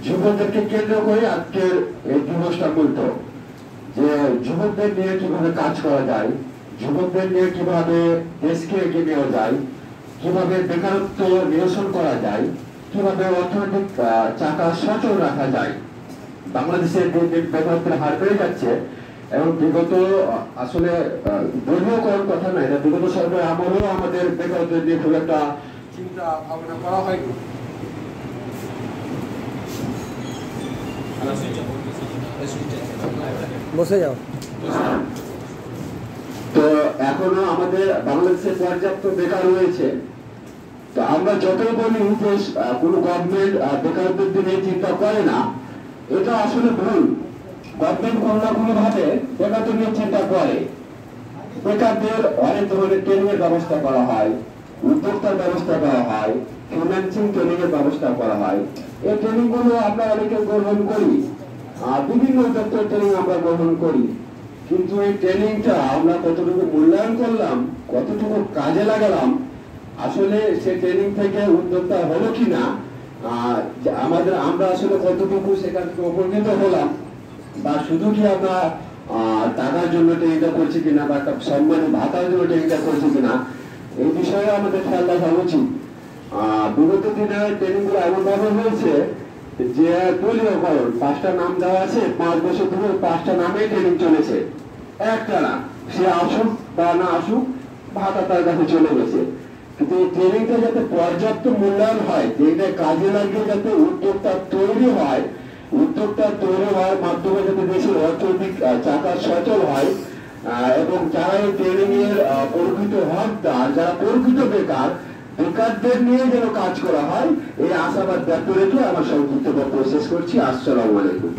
যুবকদেরকে কেন্দ্র করে আজকের এই দিবসটা মূলত যে যুবকদের নিয়ে কিভাবে কাজ করা যায়, যুবকদের নিয়ে কিভাবে দেশকে এগিয়ে নেওয়া যায়, কিভাবে বেকারত্ব নিরসন করা যায়, কিভাবে অর্থনৈতিক চাকা সচল রাখা যায়। বাংলাদেশের বেকারত্বের হার বেড়ে যাচ্ছে এবং বিগত আসলে দলীয়করণ কথা নাই, বিগত সরকারের আমলেও আমাদের বেকারত্বের নিয়ে খুব একটা চিন্তা ভাবনা করা হয়নি। বসে যাও। তো এখনো আমাদের বাংলাদেশে পর্যাপ্ত বেকার রয়েছে। তো আমরা যতই বলি যে কোনো গভর্নমেন্ট বেকারত্বের দিকে চিন্তা করে না, এটা আসলে ভুল। গভর্নমেন্ট কোনো না কোনো ভাবে বেকারত্ব নিয়ে চিন্তা করে। বেকারদের অনেক ধরনের ট্রেনিং এর ব্যবস্থা করা হয়, উদ্যোক্তার ব্যবস্থা করা হয়, ফিন্যান্সিং ট্রেনিং এর ব্যবস্থা করা হয়। এই ট্রেনিং গুলো আমরা অনেকে গ্রহণ করি, বিভিন্ন উদ্যোক্তার ট্রেনিং আমরা গ্রহণ করি, কিন্তু এই ট্রেনিংটা আমরা কতটুকু মূল্যায়ন করলাম, কতটুকু কাজে লাগালাম, আসলে সে ট্রেনিং থেকে উদ্যোক্তা হলো কিনা, আমরা আসলে কতটুকু সেখান থেকে উপকৃত হলাম, বা শুধু কি আমরা টাকার জন্য ট্রেনিংটা করছি কিনা বা একটা সম্মানী ভাতার জন্য ট্রেনিংটা করছি কিনা, এই বিষয়ে আমাদের খেয়াল রাখা উচিত। বিগত দিনে ট্রেনিং গুলো এমন ভাবে হয়েছে যে দলীয়করণ, 5টা নাম দেওয়া আছে, 5 বছর ধরে 5টা নামে ট্রেনিং চলেছে, একটা না, সে আসুক বা না আসুক ভাতা তার কাছে চলে গেছে। কিন্তু এই ট্রেনিংটা যাতে পর্যাপ্ত মূল্যায়ন হয়, ট্রেনিংটা কাজে লাগিয়ে যাতে উদ্যোক্তা তৈরি হয়, উদ্যোক্তা তৈরি হওয়ার মাধ্যমে যাতে দেশের অর্থনৈতিক চাকা সচল হয়, এবং যারা এই ট্রেনিং এর প্রকৃত হকদার, যারা প্রকৃত বেকারদের নিয়ে যেন কাজ করা হয়, এই আশাবাদ ব্যক্ত রেখে আমার সংক্ষিপ্ত বক্তব্য শেষ করছি। আসসালামু আলাইকুম।